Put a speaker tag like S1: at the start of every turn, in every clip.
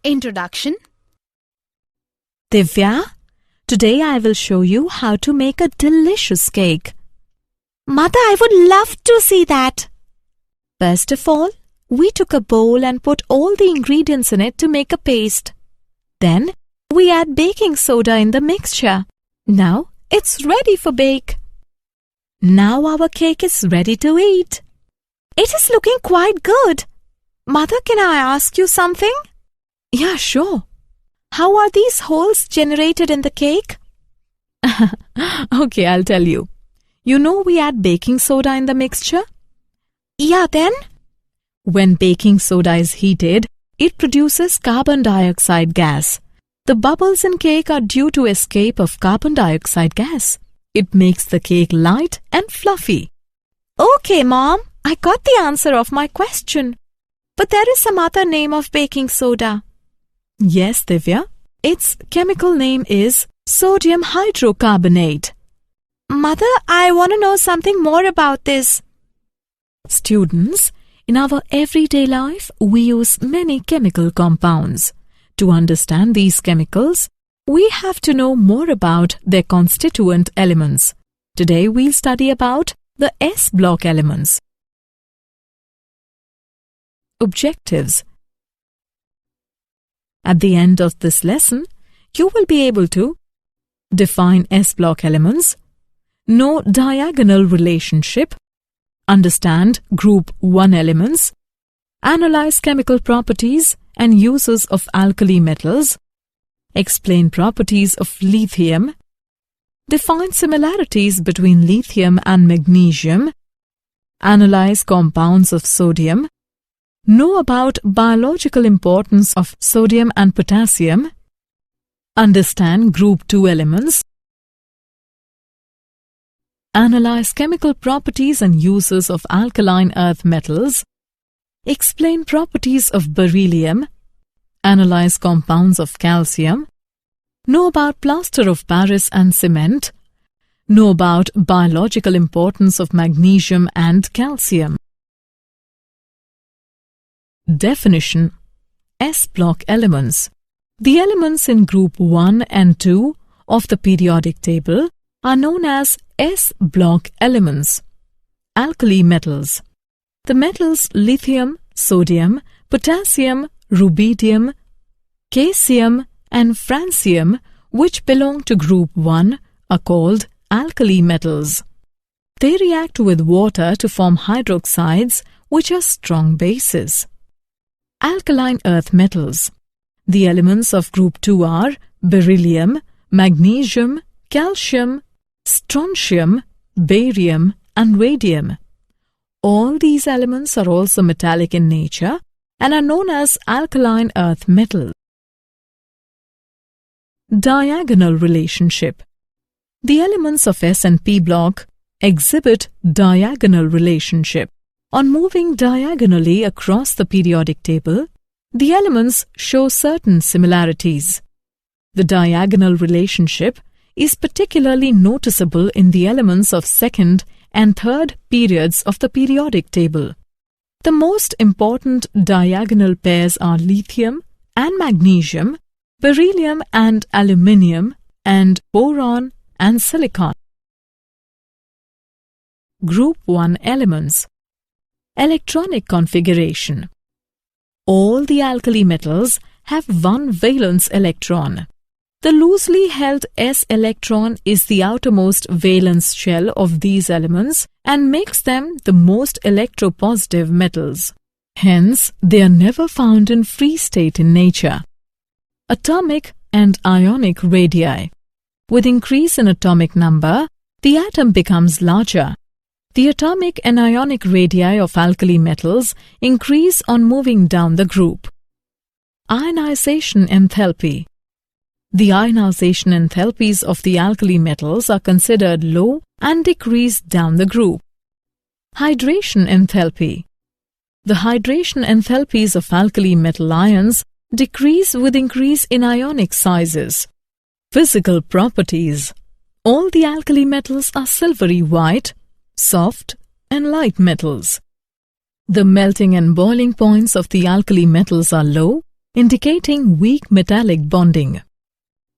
S1: Introduction.
S2: Divya, today I will show you how to make a delicious cake.
S3: Mother, I would love to see that.
S2: First of all, we took a bowl and put all the ingredients in it to make a paste. Then, we add baking soda in the mixture. Now, it's ready for bake. Now our cake is ready to eat.
S3: It is looking quite good. Mother, can I ask you something?
S2: Yeah, sure. How are these holes generated in the cake? Okay, I'll tell you. You know we add baking soda in the mixture?
S3: Yeah, then?
S2: When baking soda is heated, it produces carbon dioxide gas. The bubbles in cake are due to escape of carbon dioxide gas. It makes the cake light and fluffy.
S3: Okay, Mom, I got the answer of my question. But there is some other name of baking soda.
S2: Yes, Divya. Its chemical name is sodium hydrocarbonate.
S3: Mother, I want to know something more about this.
S2: Students, in our everyday life, we use many chemical compounds. To understand these chemicals, we have to know more about their constituent elements. Today, we'll study about the S block elements. Objectives. At the end of this lesson, you will be able to define S block elements, know diagonal relationship, understand group 1 elements, analyze chemical properties and uses of alkali metals, explain properties of lithium, define similarities between lithium and magnesium, analyze compounds of sodium, know about biological importance of sodium and potassium, understand group 2 elements, analyze chemical properties and uses of alkaline earth metals, explain properties of beryllium, analyze compounds of calcium, know about plaster of Paris and cement, know about biological importance of magnesium and calcium. Definition. S block elements. The elements in group 1 and 2 of the periodic table are known as S block elements. Alkali metals. The metals lithium, sodium, potassium, rubidium, caesium and francium, which belong to group 1, are called alkali metals. They react with water to form hydroxides, which are strong bases. Alkaline earth metals. The elements of group 2 are beryllium, magnesium, calcium, strontium, barium and radium. All these elements are also metallic in nature and are known as alkaline earth metals. Diagonal relationship. The elements of S and P block exhibit diagonal relationship. On moving diagonally across the periodic table, the elements show certain similarities. The diagonal relationship is particularly noticeable in the elements of second and third periods of the periodic table. The most important diagonal pairs are lithium and magnesium, beryllium and aluminium, and boron and silicon. Group 1 elements. Electronic configuration. All the alkali metals have one valence electron. The loosely held S electron is the outermost valence shell of these elements and makes them the most electropositive metals. Hence, they are never found in free state in nature. Atomic and ionic radii. With increase in atomic number, the atom becomes larger. The atomic and ionic radii of alkali metals increase on moving down the group. Ionization enthalpy. The ionization enthalpies of the alkali metals are considered low and decrease down the group. Hydration enthalpy. The hydration enthalpies of alkali metal ions decrease with increase in ionic sizes. Physical properties. All the alkali metals are silvery white, soft and light metals. The melting and boiling points of the alkali metals are low indicating weak metallic bonding.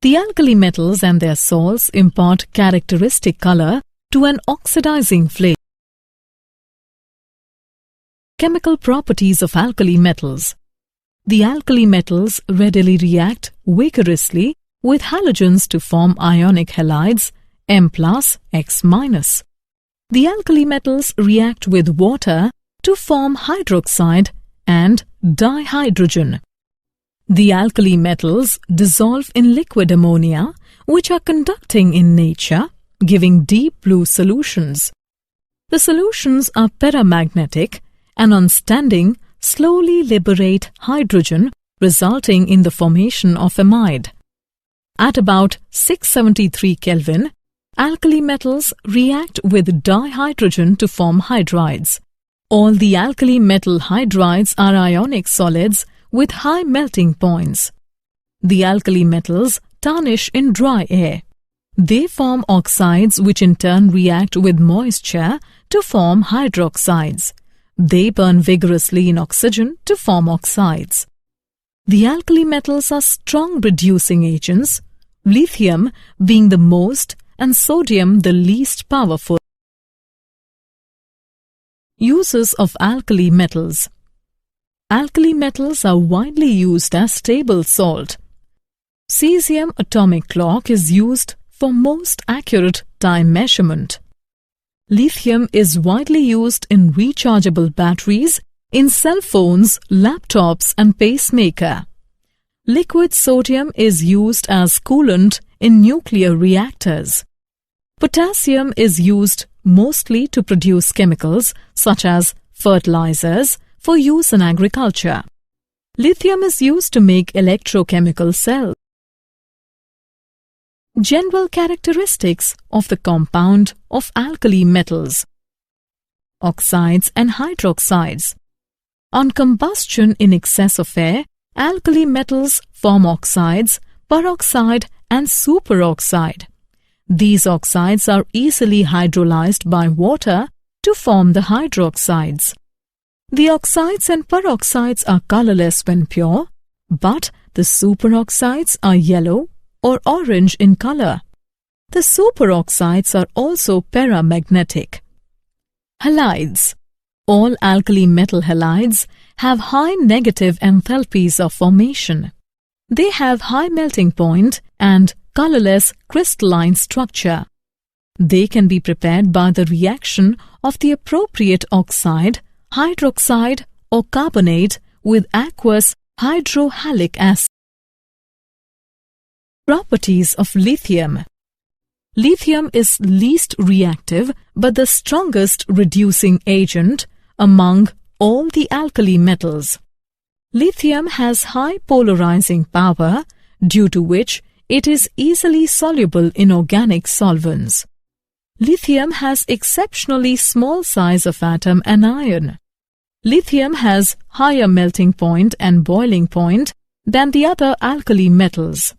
S2: The alkali metals and their salts impart characteristic color to an oxidizing flake. Chemical properties of alkali metals. The alkali metals readily react vigorously with halogens to form ionic halides M+, X-. The alkali metals react with water to form hydroxide and dihydrogen. The alkali metals dissolve in liquid ammonia, which are conducting in nature, giving deep blue solutions. The solutions are paramagnetic and on standing slowly liberate hydrogen, resulting in the formation of amide. At about 673 Kelvin, alkali metals react with dihydrogen to form hydrides. All the alkali metal hydrides are ionic solids with high melting points. The alkali metals tarnish in dry air. They form oxides which in turn react with moisture to form hydroxides. They burn vigorously in oxygen to form oxides. The alkali metals are strong reducing agents, lithium being the most and sodium the least powerful. Uses of alkali metals. Alkali metals are widely used as table salt. Cesium atomic clock is used for most accurate time measurement. Lithium is widely used in rechargeable batteries, in cell phones, laptops and pacemaker. Liquid sodium is used as coolant in nuclear reactors. Potassium is used mostly to produce chemicals such as fertilizers for use in agriculture. Lithium is used to make electrochemical cells. General characteristics of the compound of alkali metals. Oxides and hydroxides. On combustion in excess of air, alkali metals form oxides, peroxide and superoxide. These oxides are easily hydrolyzed by water to form the hydroxides. The oxides and peroxides are colorless when pure, but the superoxides are yellow or orange in color. The superoxides are also paramagnetic. Halides. All alkali metal halides have high negative enthalpies of formation. They have high melting point and colorless crystalline structure. They can be prepared by the reaction of the appropriate oxide, hydroxide or carbonate with aqueous hydrohalic acid. Properties of lithium. Lithium is least reactive but the strongest reducing agent among all the alkali metals. Lithium has high polarizing power, due to which it is easily soluble in organic solvents. Lithium has exceptionally small size of atom and ion. Lithium has higher melting point and boiling point than the other alkali metals.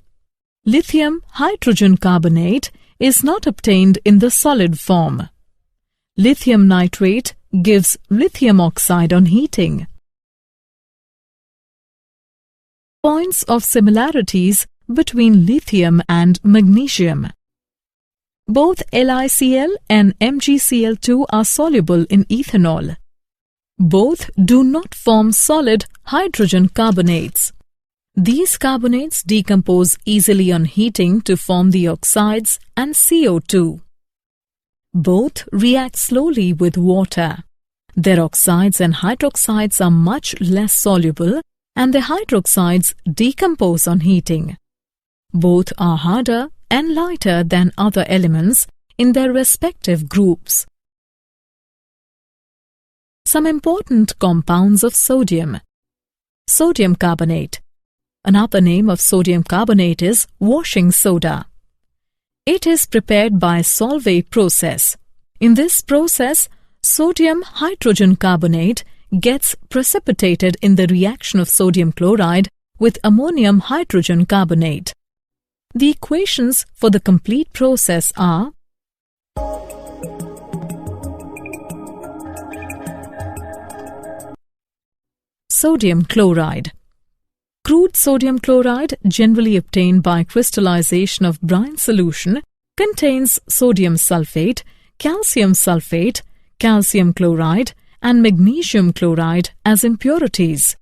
S2: Lithium hydrogen carbonate is not obtained in the solid form. Lithium nitrate gives lithium oxide on heating. Points of similarities between lithium and magnesium. Both LiCl and MgCl2 are soluble in ethanol. Both do not form solid hydrogen carbonates. These carbonates decompose easily on heating to form the oxides and CO2. Both react slowly with water. Their oxides and hydroxides are much less soluble and the hydroxides decompose on heating. Both are harder and lighter than other elements in their respective groups. Some important compounds of sodium. Sodium carbonate. Another name of sodium carbonate is washing soda. It is prepared by solvay process. In this process, sodium hydrogen carbonate gets precipitated in the reaction of sodium chloride with ammonium hydrogen carbonate. The equations for the complete process are sodium chloride. Crude sodium chloride, generally obtained by crystallization of brine solution, contains sodium sulfate, calcium chloride, and magnesium chloride as impurities.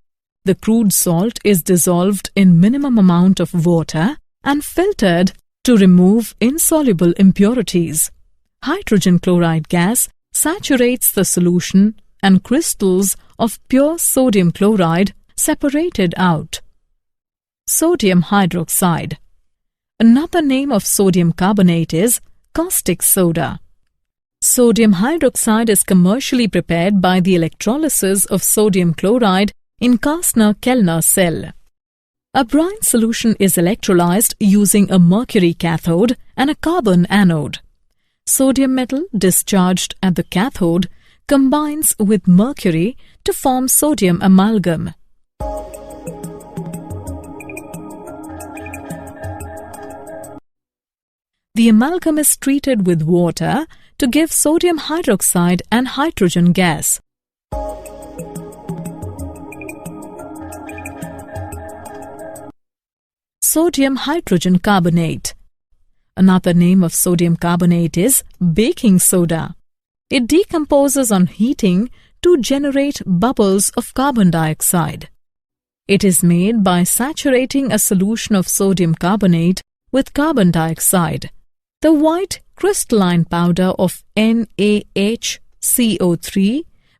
S2: The crude salt is dissolved in minimum amount of water and filtered to remove insoluble impurities. Hydrogen chloride gas saturates the solution and crystals of pure sodium chloride separated out. Sodium hydroxide. Another name of sodium carbonate is caustic soda. Sodium hydroxide is commercially prepared by the electrolysis of sodium chloride in Kastner-Kellner cell. A brine solution is electrolyzed using a mercury cathode and a carbon anode. Sodium metal discharged at the cathode combines with mercury to form sodium amalgam. The amalgam is treated with water to give sodium hydroxide and hydrogen gas. Sodium hydrogen carbonate. Another name of sodium carbonate is baking soda. It decomposes on heating to generate bubbles of carbon dioxide. It is made by saturating a solution of sodium carbonate with carbon dioxide. The white crystalline powder of NaHCO3,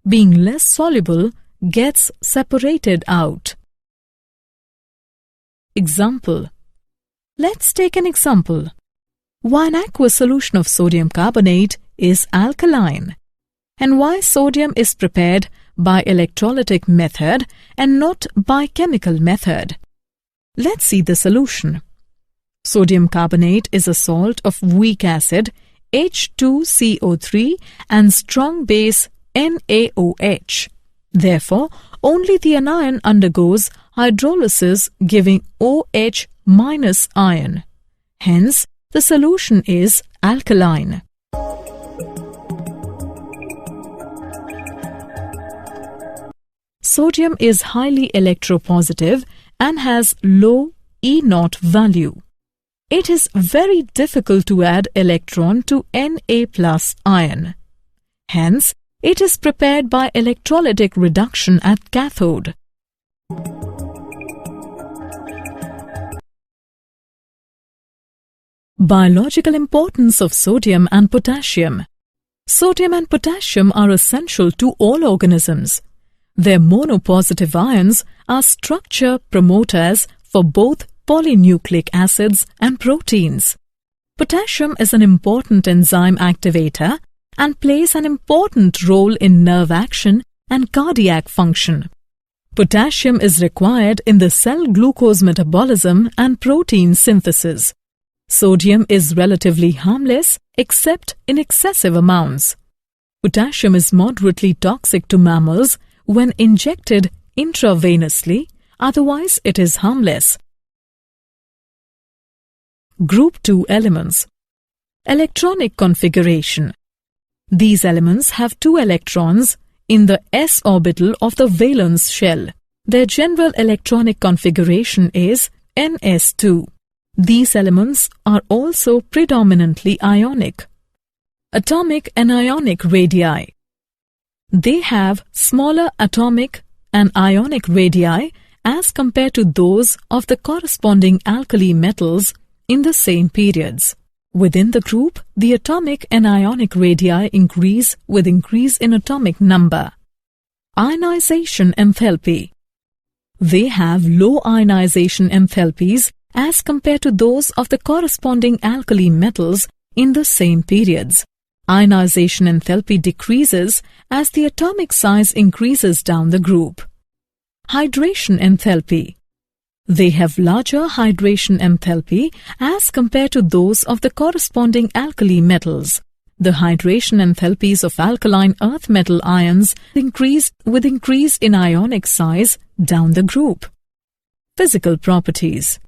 S2: being less soluble, gets separated out. Example. Let's take an example. Why an aqueous solution of sodium carbonate is alkaline, and why sodium is prepared by electrolytic method and not by chemical method. Let's see the solution. Sodium carbonate is a salt of weak acid H2CO3 and strong base NaOH. Therefore, only the anion undergoes hydrolysis giving OH minus ion. Hence, the solution is alkaline. Sodium is highly electropositive and has low E0 value. It is very difficult to add electron to Na plus ion. Hence, it is prepared by electrolytic reduction at cathode. Biological importance of sodium and potassium. Sodium and potassium are essential to all organisms. Their monopositive ions are structure promoters for both polynucleic acids and proteins. Potassium is an important enzyme activator and plays an important role in nerve action and cardiac function. Potassium is required in the cell glucose metabolism and protein synthesis. Sodium is relatively harmless except in excessive amounts. Potassium is moderately toxic to mammals when injected intravenously, otherwise it is harmless. Group 2 elements. Electronic configuration. These elements have 2 electrons in the s orbital of the valence shell. Their general electronic configuration is ns2. These elements are also predominantly ionic. Atomic and ionic radii. They have smaller atomic and ionic radii as compared to those of the corresponding alkali metals in the same periods. Within the group, the atomic and ionic radii increase with increase in atomic number. Ionization enthalpy. They have low ionization enthalpies as compared to those of the corresponding alkali metals in the same periods. Ionization enthalpy decreases as the atomic size increases down the group. Hydration enthalpy. They have larger hydration enthalpy as compared to those of the corresponding alkali metals. The hydration enthalpies of alkaline earth metal ions increase with increase in ionic size down the group. Physical properties.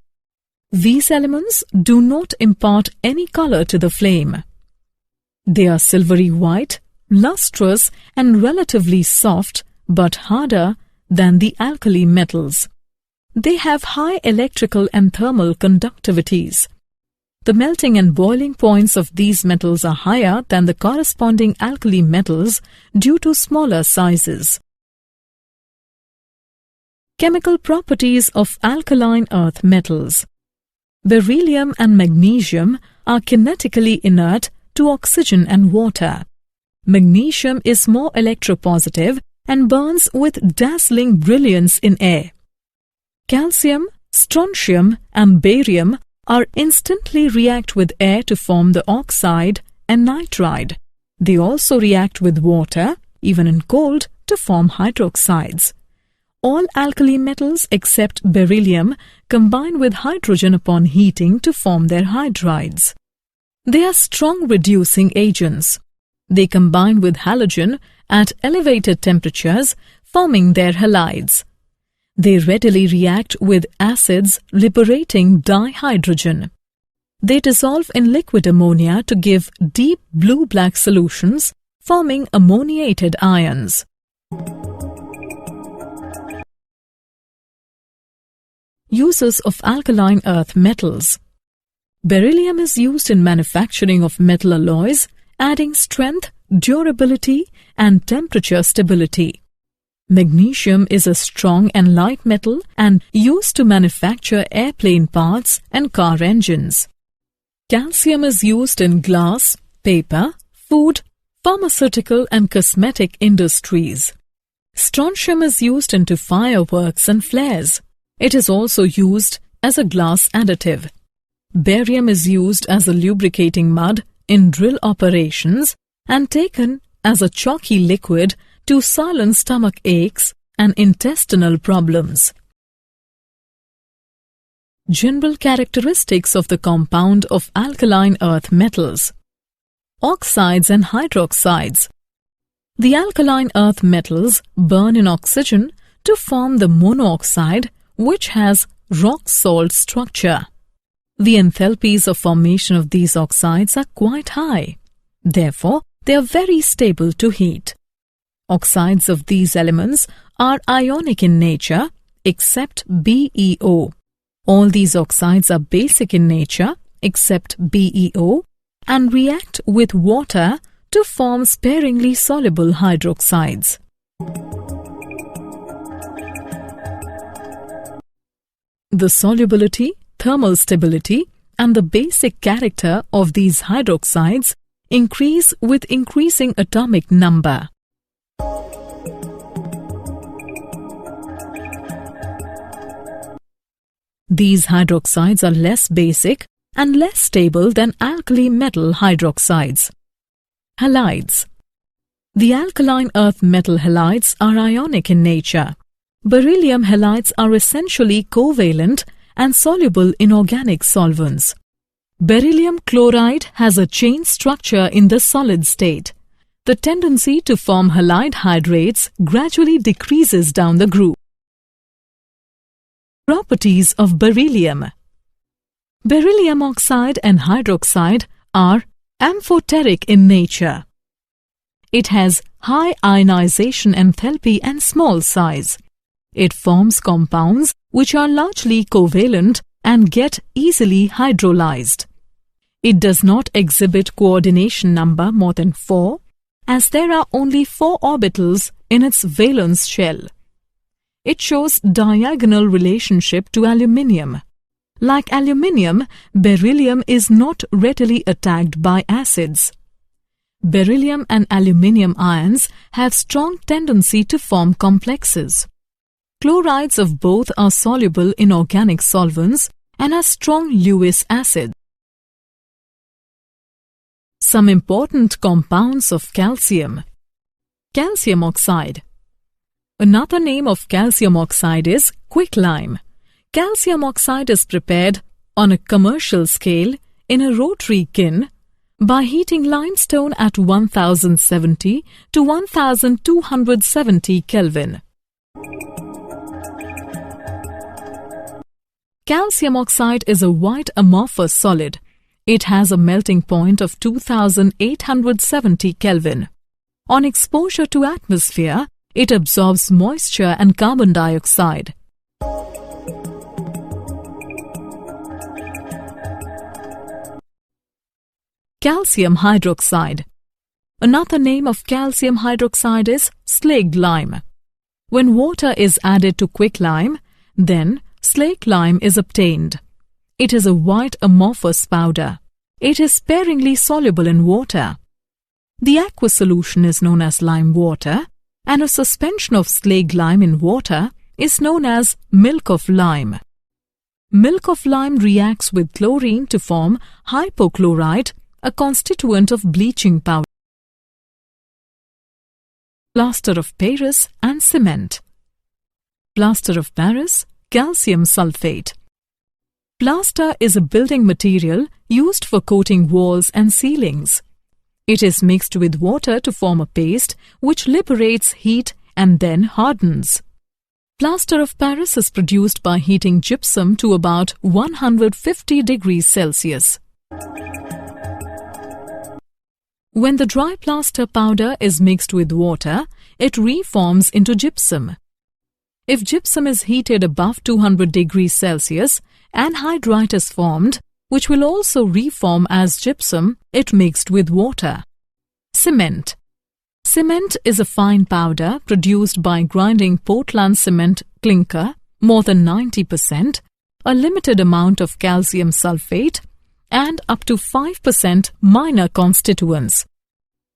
S2: These elements do not impart any color to the flame. They are silvery white, lustrous and relatively soft but harder than the alkali metals. they have high electrical and thermal conductivities. The melting and boiling points of these metals are higher than the corresponding alkali metals due to smaller sizes. Chemical properties of alkaline earth metals. Beryllium and magnesium are kinetically inert to oxygen and water. Magnesium is more electropositive and burns with dazzling brilliance in air. Calcium, strontium and barium are instantly react with air to form the oxide and nitride. They also react with water, even in cold, to form hydroxides. All alkali metals except beryllium combine with hydrogen upon heating to form their hydrides. They are strong reducing agents. They combine with halogen at elevated temperatures, forming their halides. They readily react with acids, liberating dihydrogen. They dissolve in liquid ammonia to give deep blue-black solutions, forming ammoniated ions. Uses of alkaline earth metals. Beryllium is used in manufacturing of metal alloys, adding strength, durability, and temperature stability. Magnesium is a strong and light metal and used to manufacture airplane parts and car engines. Calcium is used in glass, paper, food, pharmaceutical and cosmetic industries. Strontium is used into fireworks and flares. It is also used as a glass additive. Barium is used as a lubricating mud in drill operations and taken as a chalky liquid to silence stomach aches and intestinal problems. General characteristics of the compound of alkaline earth metals. Oxides and hydroxides. The alkaline earth metals burn in oxygen to form the monooxide, which has rock salt structure. The enthalpies of formation of these oxides are quite high. Therefore, they are very stable to heat. Oxides of these elements are ionic in nature, except BeO. All these oxides are basic in nature, except BeO, and react with water to form sparingly soluble hydroxides. The solubility, thermal stability, and the basic character of these hydroxides increase with increasing atomic number. These hydroxides are less basic and less stable than alkali metal hydroxides. Halides. The alkaline earth metal halides are ionic in nature. Beryllium halides are essentially covalent and soluble in organic solvents. Beryllium chloride has a chain structure in the solid state. The tendency to form halide hydrates gradually decreases down the groove. Properties of beryllium. Beryllium oxide and hydroxide are amphoteric in nature. It has high ionization enthalpy and small size. It forms compounds which are largely covalent and get easily hydrolyzed. It does not exhibit coordination number more than 4, as there are only 4 orbitals in its valence shell. It shows diagonal relationship to aluminium. Like aluminium, beryllium is not readily attacked by acids. Beryllium and aluminium ions have strong tendency to form complexes. Chlorides of both are soluble in organic solvents and are strong Lewis acids. Some important compounds of calcium. Calcium oxide. Another name of calcium oxide is quicklime. Calcium oxide is prepared on a commercial scale in a rotary kiln by heating limestone at 1070 to 1270 Kelvin. Calcium oxide is a white amorphous solid. It has a melting point of 2870 Kelvin. On exposure to atmosphere, it absorbs moisture and carbon dioxide. calcium hydroxide. Another name of calcium hydroxide is slaked lime. When water is added to quicklime, then slaked lime is obtained. It is a white amorphous powder. It is sparingly soluble in water. The aqueous solution is known as lime water, and a suspension of slaked lime in water is known as milk of lime. Milk of lime reacts with chlorine to form hypochlorite, a constituent of bleaching powder. Plaster of Paris and cement. Plaster of Paris, calcium sulfate. Plaster is a building material used for coating walls and ceilings. It is mixed with water to form a paste which liberates heat and then hardens. Plaster of Paris is produced by heating gypsum to about 150 degrees Celsius. When the dry plaster powder is mixed with water, it reforms into gypsum. If gypsum is heated above 200 degrees Celsius, anhydrite is formed, which will also reform as gypsum if mixed with water. Cement. Cement is a fine powder produced by grinding Portland cement clinker, more than 90%, a limited amount of calcium sulfate, and up to 5% minor constituents.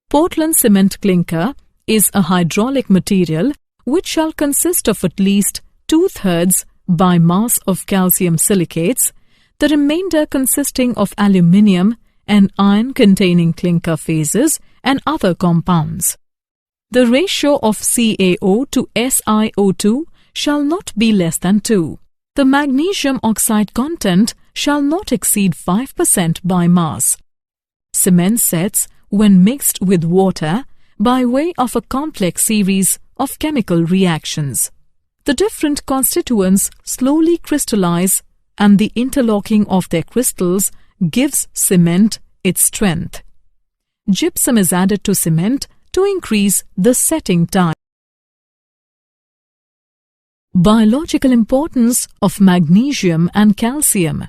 S2: Portland cement clinker is a hydraulic material which shall consist of at least 2/3 by mass of calcium silicates, the remainder consisting of aluminium and iron-containing clinker phases and other compounds. The ratio of CaO to SiO2 shall not be less than 2. The magnesium oxide content shall not exceed 5% by mass. Cement sets when mixed with water by way of a complex series of chemical reactions. The different constituents slowly crystallize, and the interlocking of their crystals gives cement its strength. Gypsum is added to cement to increase the setting time. Biological importance of magnesium and calcium.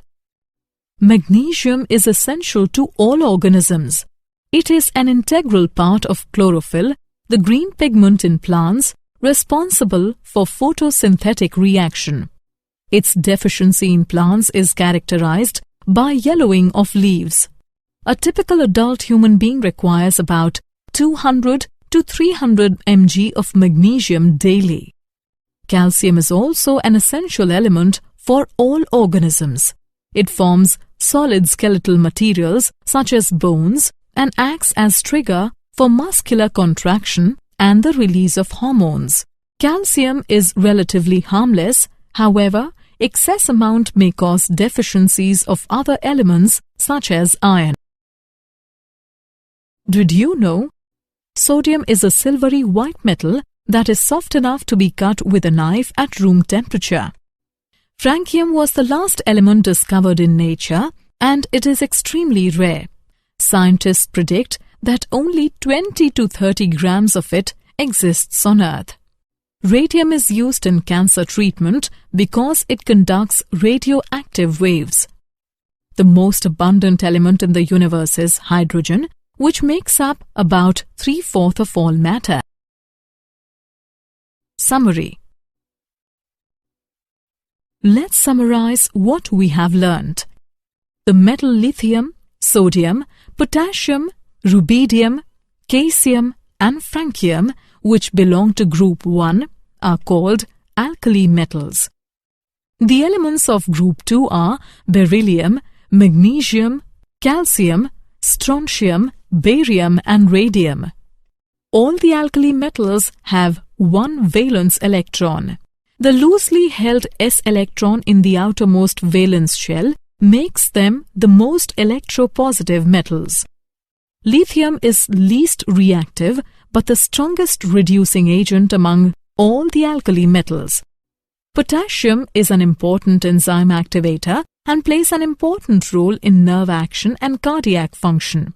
S2: Magnesium is essential to all organisms. It is an integral part of chlorophyll, the green pigment in plants, responsible for photosynthetic reaction. Its deficiency in plants is characterized by yellowing of leaves. A typical adult human being requires about 200 to 300 mg of magnesium daily. Calcium is also an essential element for all organisms. It forms solid skeletal materials such as bones and acts as trigger for muscular contraction and the release of hormones. Calcium is relatively harmless, however, excess amount may cause deficiencies of other elements such as iron. Did you know? Sodium is a silvery white metal that is soft enough to be cut with a knife at room temperature. Francium was the last element discovered in nature, and it is extremely rare. Scientists predict that only 20 to 30 grams of it exists on Earth. Radium is used in cancer treatment because it conducts radioactive waves. The most abundant element in the universe is hydrogen, which makes up about 3/4 of all matter. Summary. Let's summarize what we have learnt. The metal lithium, sodium, potassium, rubidium, caesium and francium, which belong to group 1, are called alkali metals. The elements of group 2 are beryllium, magnesium, calcium, strontium, barium and radium. All the alkali metals have one valence electron. The loosely held s electron in the outermost valence shell makes them the most electropositive metals. Lithium is least reactive but the strongest reducing agent among all the alkali metals. Potassium is an important enzyme activator and plays an important role in nerve action and cardiac function.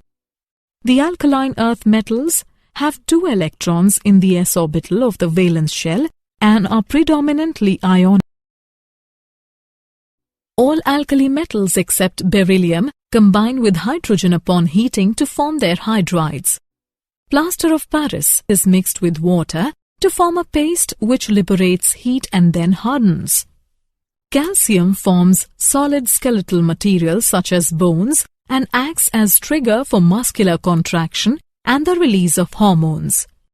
S2: The alkaline earth metals have 2 electrons in the s orbital of the valence shell and are predominantly ionic. All alkali metals except beryllium combine with hydrogen upon heating to form their hydrides. Plaster of Paris is mixed with water to form a paste which liberates heat and then hardens. Calcium forms solid skeletal material such as bones and acts as trigger for muscular contraction and the release of hormones.